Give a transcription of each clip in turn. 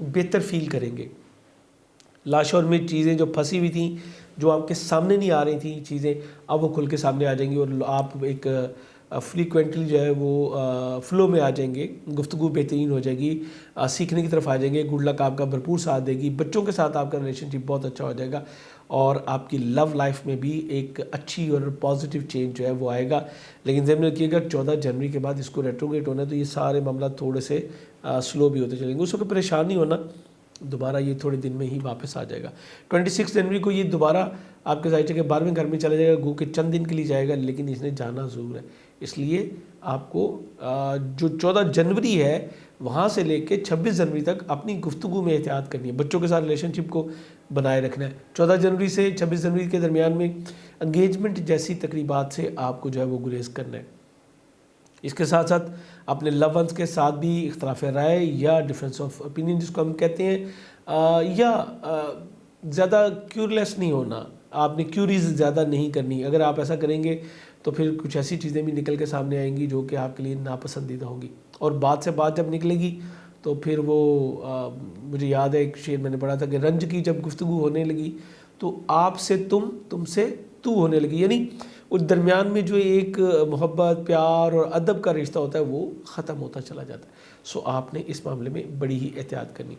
بہتر فیل کریں گے. لاشعور میں چیزیں جو پھنسی ہوئی تھیں، جو آپ کے سامنے نہیں آ رہی تھیں چیزیں، اب وہ کھل کے سامنے آ جائیں گی، اور آپ ایک فریکوینٹلی جو ہے وہ فلو میں آ جائیں گے. گفتگو بہترین ہو جائے گی، سیکھنے کی طرف آ جائیں گے. گڈ لک آپ کا بھرپور ساتھ دے گی. بچوں کے ساتھ آپ کا ریلیشن شپ بہت اچھا ہو جائے گا، اور آپ کی لو لائف میں بھی ایک اچھی اور پازیٹیو چینج جو ہے وہ آئے گا. لیکن ذہن میں رکھیے گا 14 جنوری کے بعد اس کو ریٹروگریٹ ہونا ہے، تو یہ سارے معاملات تھوڑے سے سلو بھی ہوتے چلیں گے. اس وقت پریشان نہیں ہونا، دوبارہ یہ تھوڑے دن میں ہی واپس آ جائے گا. 26 جنوری کو یہ دوبارہ آپ کے ذائچے کے 12ویں گھر میں چلا جائے گا. گو کہ چند دن کے لیے جائے گا، لیکن اس نے جانا ضرور ہے. اس لیے آپ کو جو 14 جنوری ہے وہاں سے لے کے 26 جنوری تک اپنی گفتگو میں احتیاط کرنی ہے. بچوں کے ساتھ ریلیشن شپ کو بنائے رکھنا ہے. 14 جنوری سے 26 جنوری کے درمیان میں انگیجمنٹ جیسی تقریبات سے آپ کو جو ہے وہ گریز کرنا ہے. اس کے ساتھ ساتھ اپنے لو ونس کے ساتھ بھی اختلاف رائے یا ڈفرینس آف اوپینین جس کو ہم کہتے ہیں، یا زیادہ کیورلیس نہیں ہونا. آپ نے کیوریز زیادہ نہیں کرنی. اگر آپ ایسا کریں گے تو پھر کچھ ایسی چیزیں بھی نکل کے سامنے آئیں گی جو کہ آپ کے لیے ناپسندیدہ ہوں گی. اور بات سے بات جب نکلے گی تو پھر وہ مجھے یاد ہے ایک شعر میں نے پڑھا تھا کہ رنج کی جب گفتگو ہونے لگی تو آپ سے تم سے تو ہونے لگی. یعنی اس درمیان میں جو ایک محبت، پیار اور ادب کا رشتہ ہوتا ہے وہ ختم ہوتا چلا جاتا ہے. سو آپ نے اس معاملے میں بڑی ہی احتیاط کرنی.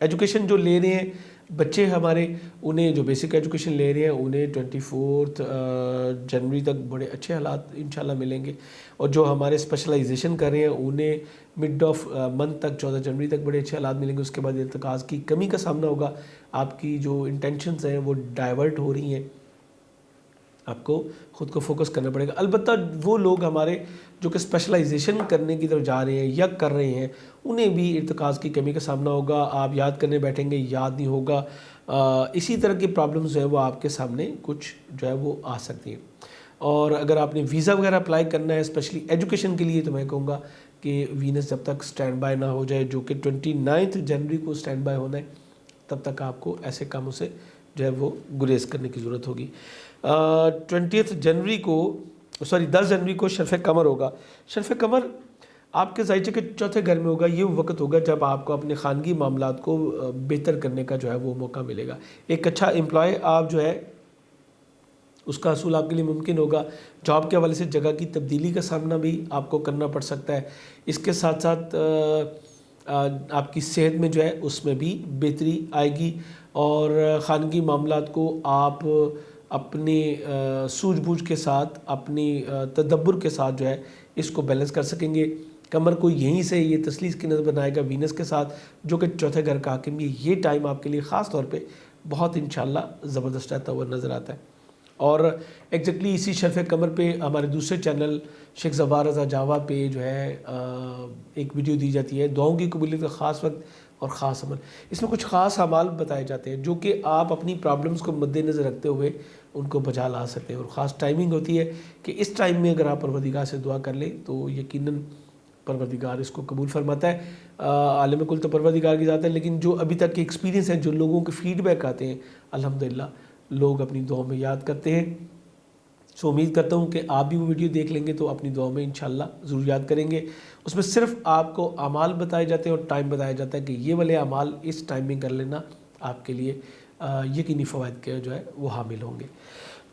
ایجوکیشن جو لے رہے ہیں بچے ہمارے، انہیں جو بیسک ایجوکیشن لے رہے ہیں انہیں 24 جنوری تک بڑے اچھے حالات انشاءاللہ ملیں گے. اور جو ہمارے اسپیشلائزیشن کر رہے ہیں انہیں مڈ آف منتھ تک 14 جنوری تک بڑے اچھے حالات ملیں گے. اس کے بعد ارتکاز کی کمی کا سامنا ہوگا. آپ کی جو انٹینشنز ہیں وہ ڈائیورٹ ہو رہی ہیں، آپ کو خود کو فوکس کرنا پڑے گا. البتہ وہ لوگ ہمارے جو کہ اسپیشلائزیشن کرنے کی طرف جا رہے ہیں یا کر رہے ہیں انہیں بھی ارتکاز کی کمی کا سامنا ہوگا. آپ یاد کرنے بیٹھیں گے، یاد نہیں ہوگا. اسی طرح کی پرابلمز جو ہیں وہ آپ کے سامنے کچھ جو ہے وہ آ سکتی ہیں. اور اگر آپ نے ویزا وغیرہ اپلائی کرنا ہے اسپیشلی ایجوکیشن کے لیے تو میں کہوں گا کہ وینس جب تک سٹینڈ بائی نہ ہو جائے، جو کہ 29 جنوری کو سٹینڈ بائی ہونا ہے، تب تک آپ کو ایسے کاموں سے جو ہے وہ گریز کرنے کی ضرورت ہوگی. 20 جنوری کو 10 جنوری کو شرف قمر ہوگا. شرف قمر آپ کے ذائچے کے چوتھے گھر میں ہوگا. یہ وقت ہوگا جب آپ کو اپنے خانگی معاملات کو بہتر کرنے کا جو ہے وہ موقع ملے گا. ایک اچھا امپلائی آپ جو ہے اس کا حصول آپ کے لیے ممکن ہوگا. جاب کے حوالے سے جگہ کی تبدیلی کا سامنا بھی آپ کو کرنا پڑ سکتا ہے. اس کے ساتھ ساتھ آپ کی صحت میں جو ہے اس میں بھی بہتری آئے گی، اور خانگی معاملات کو آپ اپنی سوجھ بوجھ کے ساتھ، اپنی تدبر کے ساتھ جو ہے اس کو بیلنس کر سکیں گے. قمر کو یہیں سے یہ تسلیث کی نظر بنائے گا وینس کے ساتھ، جو کہ چوتھے گھر کا حاکم. یہ ٹائم آپ کے لیے خاص طور پہ بہت انشاءاللہ زبردست رہتا ہوا نظر آتا ہے. اور ایگزیکٹلی اسی شرف قمر پہ ہمارے دوسرے چینل شیخ زوار رضا جاوا پہ جو ہے ایک ویڈیو دی جاتی ہے دعاؤں کی قبولیت کا خاص وقت اور خاص عمل. اس میں کچھ خاص اعمال بتائے جاتے ہیں جو کہ آپ اپنی پرابلمز کو مد نظر رکھتے ہوئے ان کو بجا لا سکتے ہیں. اور خاص ٹائمنگ ہوتی ہے کہ اس ٹائم میں اگر آپ پروردگار سے دعا کر لیں تو یقیناً پروردگار اس کو قبول فرماتا ہے. عالم کل تو پروردگار کی ذات ہے، لیکن جو ابھی تک کے ایکسپیرینس ہیں، جو لوگوں کے فیڈ بیک آتے ہیں، الحمدللہ لوگ اپنی دعاؤں میں یاد کرتے ہیں. سو امید کرتا ہوں کہ آپ بھی وہ ویڈیو دیکھ لیں گے تو اپنی دعاؤں میں انشاءاللہ ضرور یاد کریں گے. اس میں صرف آپ کو اعمال بتائے جاتے ہیں اور ٹائم بتایا جاتا ہے کہ یہ والے اعمال اس ٹائم میں کر لینا آپ کے لیے یقینی فوائد کے جو ہے وہ حامل ہوں گے.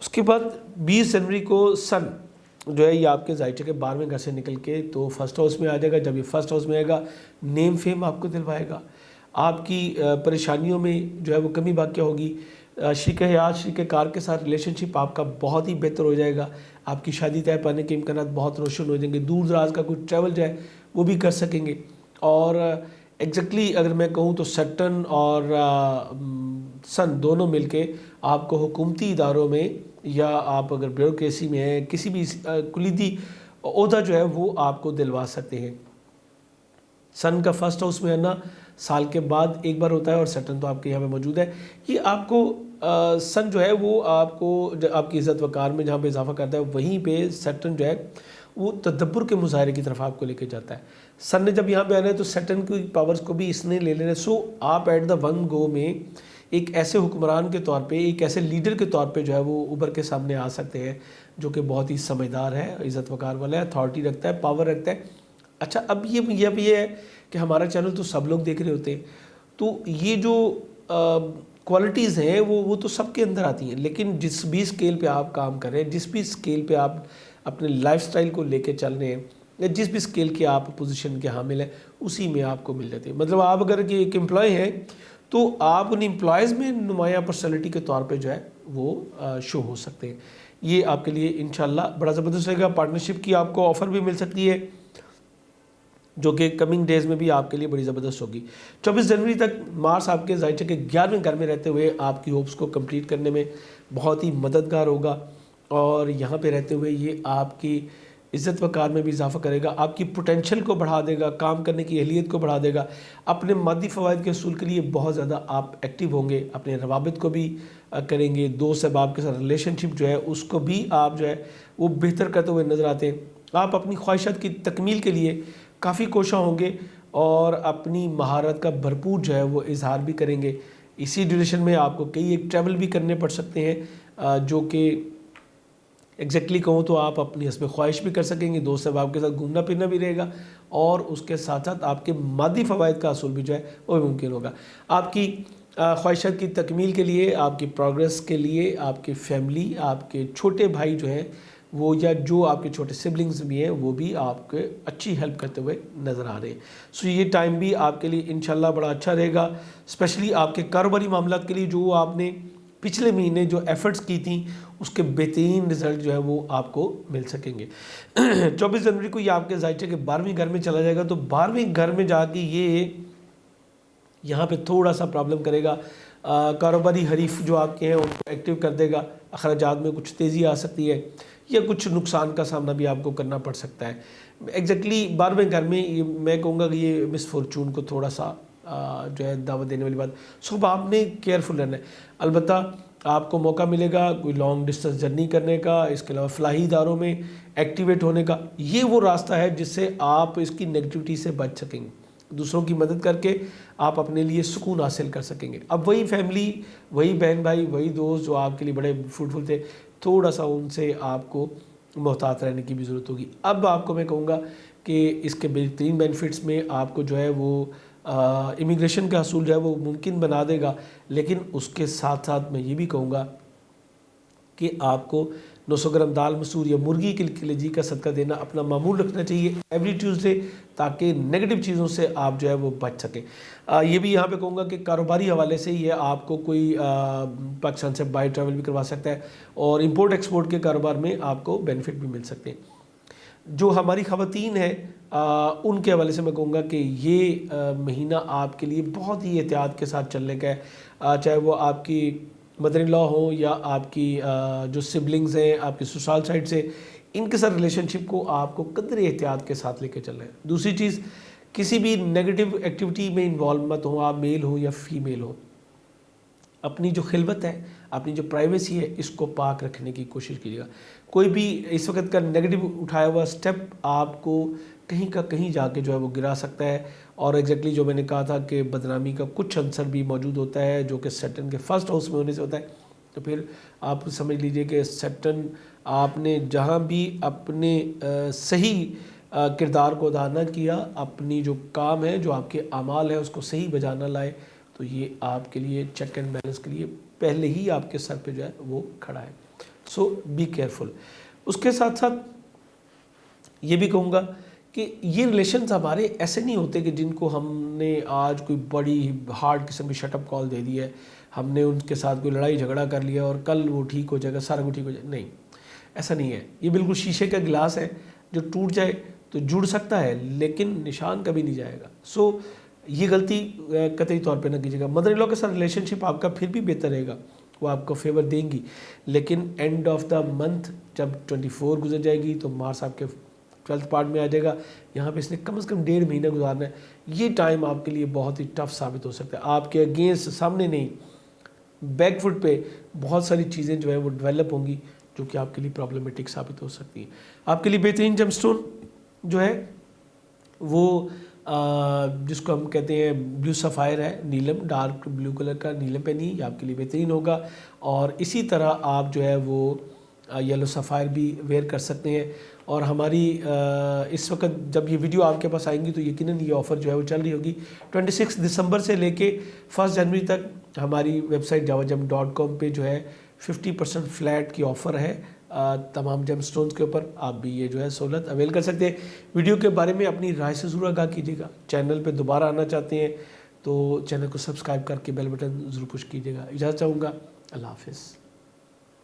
اس کے بعد 20 جنوری کو سن جو ہے یہ آپ کے ذائچے کے 12ویں گھر سے نکل کے تو فرسٹ ہاؤس میں آ جائے گا. جب یہ فرسٹ ہاؤس میں آئے گا نیم فیم آپ کو دلوائے گا. آپ کی پریشانیوں میں جو ہے وہ کمی واقع ہوگی. شریک حیات، شریک کار کے ساتھ ریلیشن شپ آپ کا بہت ہی بہتر ہو جائے گا. آپ کی شادی طے پانے کے امکانات بہت روشن ہو جائیں گے. دور دراز کا کوئی ٹریول جو ہے وہ بھی کر سکیں گے. اور ایگزیکٹلی اگر میں کہوں تو سیٹرن اور سن دونوں مل کے آپ کو حکومتی اداروں میں یا آپ اگر بیوروکریسی میں ہیں کسی بھی کلیدی عہدہ جو ہے وہ آپ کو دلوا سکتے ہیں. سن کا فرسٹ ہاؤس میں آنا سال کے بعد ایک بار ہوتا ہے، اور سیٹرن تو آپ کے یہاں پہ موجود ہے. یہ آپ کو سن جو ہے وہ آپ کو آپ کی عزت وقار میں جہاں پہ اضافہ کرتا ہے، وہیں پہ سیٹرن جو ہے وہ تدبر کے مظاہرے کی طرف آپ کو لے کے جاتا ہے. سن نے جب یہاں پہ آنا ہے تو سیٹرن کی پاورز کو بھی اس نے لے لینا ہے. سو آپ ایٹ دا ون گو میں ایک ایسے حکمران کے طور پہ، ایک ایسے لیڈر کے طور پہ جو ہے وہ ابھر کے سامنے آ سکتے ہیں جو کہ بہت ہی سمجھدار ہے، عزت وقار والا ہے، اتھارٹی رکھتا ہے، پاور رکھتا ہے. اچھا اب یہ ہے کہ ہمارا چینل تو سب لوگ دیکھ رہے ہوتے ہیں، تو یہ جو کوالٹیز ہیں وہ تو سب کے اندر آتی ہیں، لیکن جس بھی اسکیل پہ آپ کام کر رہے ہیں، جس بھی اسکیل پہ آپ اپنے لائف سٹائل کو لے کے چل رہے ہیں، یا جس بھی اسکیل کے آپ پوزیشن کے حامل ہیں، اسی میں آپ کو مل جاتی ہے. مطلب آپ اگر کہ ایک امپلائی ہیں تو آپ ان امپلائیز میں نمایاں پرسنالٹی کے طور پہ جو ہے وہ شو ہو سکتے ہیں. یہ آپ کے لیے انشاءاللہ بڑا زبردست رہے گا. پارٹنرشپ کی آپ کو آفر بھی مل سکتی ہے جو کہ کمنگ ڈیز میں بھی آپ کے لیے بڑی زبردست ہوگی. 24 جنوری تک مارس آپ کے ذائچہ کے 11ویں گھر میں رہتے ہوئے آپ کی ہوپس کو کمپلیٹ کرنے میں بہت ہی مددگار ہوگا، اور یہاں پہ رہتے ہوئے یہ آپ کی عزت وقار میں بھی اضافہ کرے گا، آپ کی پوٹینشل کو بڑھا دے گا، کام کرنے کی اہلیت کو بڑھا دے گا. اپنے مادی فوائد کے حصول کے لیے بہت زیادہ آپ ایکٹیو ہوں گے، اپنے روابط کو بھی کریں گے، دوست احباب کے ساتھ ریلیشن شپ جو ہے اس کو بھی آپ جو ہے وہ بہتر کرتے ہوئے نظر آتے ہیں. آپ اپنی خواہشات کی تکمیل کے لیے کافی کوشاں ہوں گے اور اپنی مہارت کا بھرپور جو ہے وہ اظہار بھی کریں گے. اسی ڈیوریشن میں آپ کو کئی ایک ٹریول بھی کرنے پڑ سکتے ہیں جو کہ ایگزیکٹلی کہوں تو آپ اپنی حسب خواہش بھی کر سکیں گے، دوست احباب کے ساتھ گھومنا پھرنا بھی رہے گا، اور اس کے ساتھ ساتھ آپ کے مادی فوائد کا حصول بھی جو ہے وہ بھی ممکن ہوگا. آپ کی خواہشات کی تکمیل کے لیے، آپ کی پروگریس کے لیے، آپ کی فیملی، آپ کے چھوٹے بھائی جو ہیں وہ، یا جو آپ کے چھوٹے سبلنگز بھی ہیں، وہ بھی آپ کے اچھی ہیلپ کرتے ہوئے نظر آ رہے ہیں. سو یہ ٹائم بھی آپ کے لیے انشاءاللہ بڑا اچھا رہے گا، اسپیشلی آپ کے کاروباری معاملات کے لیے. جو آپ نے پچھلے مہینے جو ایفرٹس کی تھیں اس کے بہترین رزلٹ جو ہے وہ آپ کو مل سکیں گے. 24 جنوری کو یہ آپ کے ذائچہ کے 12ویں گھر میں چلا جائے گا، تو 12ویں گھر میں جا کے یہ یہاں پہ تھوڑا سا پرابلم کرے گا. کاروباری حریف جو آپ کے ہیں ان کو ایکٹیو کر دے گا، اخراجات میں کچھ تیزی آ سکتی ہے، یا کچھ نقصان کا سامنا بھی آپ کو کرنا پڑ سکتا ہے. ایگزیکٹلی 12ویں گھر میں میں کہوں گا کہ یہ مس فارچون کو تھوڑا سا جو ہے دعوت دینے والی بات. صبح آپ نے کیئرفل رہنا ہے. البتہ آپ کو موقع ملے گا کوئی لانگ ڈسٹنس جرنی کرنے کا، اس کے علاوہ فلاحی اداروں میں ایکٹیویٹ ہونے کا. یہ وہ راستہ ہے جس سے آپ اس کی نگیٹیوٹی سے بچ سکیں گے، دوسروں کی مدد کر کے آپ اپنے لیے سکون حاصل کر سکیں گے. اب وہی فیملی، وہی بہن بھائی، وہی دوست جو آپ کے لیے بڑے فروٹفل تھے، تھوڑا سا ان سے آپ کو محتاط رہنے کی بھی ضرورت ہوگی. اب آپ کو میں کہوں گا کہ اس کے بہترین بینیفٹس میں آپ کو جو ہے وہ امیگریشن کا حصول جو ہے وہ ممکن بنا دے گا، لیکن اس کے ساتھ ساتھ میں یہ بھی کہوں گا کہ آپ کو 900 گرام دال مسور یا مرغی کے کلیجی کا صدقہ دینا اپنا معمول رکھنا چاہیے ایوری ٹیوزڈے، تاکہ نیگیٹو چیزوں سے آپ جو ہے وہ بچ سکیں. یہ بھی یہاں پہ کہوں گا کہ کاروباری حوالے سے یہ آپ کو کوئی پاکستان سے بائی ٹریول بھی کروا سکتا ہے، اور امپورٹ ایکسپورٹ کے کاروبار میں آپ کو بینیفٹ بھی مل سکتے ہیں. جو ہماری خواتین ہیں ان کے حوالے سے میں کہوں گا کہ یہ مہینہ آپ کے لیے بہت ہی احتیاط کے ساتھ چلنے کا ہے. چاہے وہ آپ کی مدر ان لا ہوں یا آپ کی جو سبلنگز ہیں آپ کی سسرال سائڈ سے، ان کے ساتھ ریلیشن شپ کو آپ کو قدر احتیاط کے ساتھ لے کے چلنا ہے. دوسری چیز، کسی بھی نیگیٹو ایکٹیویٹی میں انوالو مت ہوں، آپ میل ہو یا فیمیل ہو. اپنی جو خلوت ہے، اپنی جو پرائیویسی ہے، اس کو پاک رکھنے کی کوشش کیجیے گا. کوئی بھی اس وقت کا نیگیٹو اٹھایا ہوا سٹیپ آپ کو کہیں کا کہیں جا کے جو ہے وہ گرا سکتا ہے. اور ایگزیکٹلی جو میں نے کہا تھا کہ بدنامی کا کچھ عنصر بھی موجود ہوتا ہے جو کہ سیٹرن کے فرسٹ ہاؤس میں ہونے سے ہوتا ہے. تو پھر آپ سمجھ لیجئے کہ سیٹرن آپ نے جہاں بھی اپنے صحیح کردار کو ادا نہ کیا، اپنی جو کام ہے، جو آپ کے اعمال ہیں، اس کو صحیح بجا نہ لائے، تو یہ آپ کے لیے چیک اینڈ بیلنس کے لیے پہلے ہی آپ کے سر پہ جو ہے وہ کھڑا ہے. سو بی کیئرفل. اس کے ساتھ ساتھ یہ بھی کہوں گا کہ یہ ریلیشنز ہمارے ایسے نہیں ہوتے کہ جن کو ہم نے آج کوئی بڑی ہارڈ قسم کی شٹ اپ کال دے دی ہے، ہم نے ان کے ساتھ کوئی لڑائی جھگڑا کر لیا اور کل وہ ٹھیک ہو جائے گا، سارا کچھ ٹھیک ہو جائے گا. نہیں، ایسا نہیں ہے. یہ بالکل شیشے کا گلاس ہے، جو ٹوٹ جائے تو جڑ سکتا ہے لیکن نشان کبھی نہیں جائے گا. سو یہ غلطی قطعی طور پہ نہ کیجیے گا. مدر ان لا کے ساتھ ریلیشن شپ آپ کا پھر بھی بہتر رہے گا، وہ آپ کو فیور دیں گی، لیکن اینڈ آف دا منتھ جب 24 گزر جائے گی تو مارس آپ کے 12th پارٹ میں آ جائے گا. یہاں پہ اس نے کم از کم 1.5 مہینہ گزارنا ہے. یہ ٹائم آپ کے لیے بہت ہی ٹف ثابت ہو سکتا ہے. آپ کے اگینسٹ، سامنے نہیں، بیک فٹ پہ بہت ساری چیزیں جو ہے وہ ڈیولپ ہوں گی جو کہ آپ کے لیے پرابلمٹک ثابت ہو سکتی ہیں. آپ کے لیے بہترین جم سٹون جو ہے وہ جس کو ہم کہتے ہیں بلیو سفائر ہے، نیلم، ڈارک بلیو کلر کا نیلم پہنی، یہ آپ کے لیے بہترین ہوگا. اور اسی طرح آپ جو ہے وہ یلو سفائر بھی ویئر کر سکتے ہیں. اور ہماری اس وقت جب یہ ویڈیو آپ کے پاس آئیں گی تو یقیناً یہ آفر جو ہے وہ چل رہی ہوگی. 26 دسمبر سے لے کے 1 جنوری تک ہماری ویب سائٹ javajam.com پہ جو ہے 50% فلیٹ کی آفر ہے تمام جیم سٹونز کے اوپر. آپ بھی یہ جو ہے سہولت اویل کر سکتے ہیں. ویڈیو کے بارے میں اپنی رائے سے ضرور آگاہ کیجیے گا. چینل پہ دوبارہ آنا چاہتے ہیں تو چینل کو سبسکرائب کر کے بیل بٹن ضرور پش کیجیے گا. اجازت چاہوں گا. اللہ حافظ.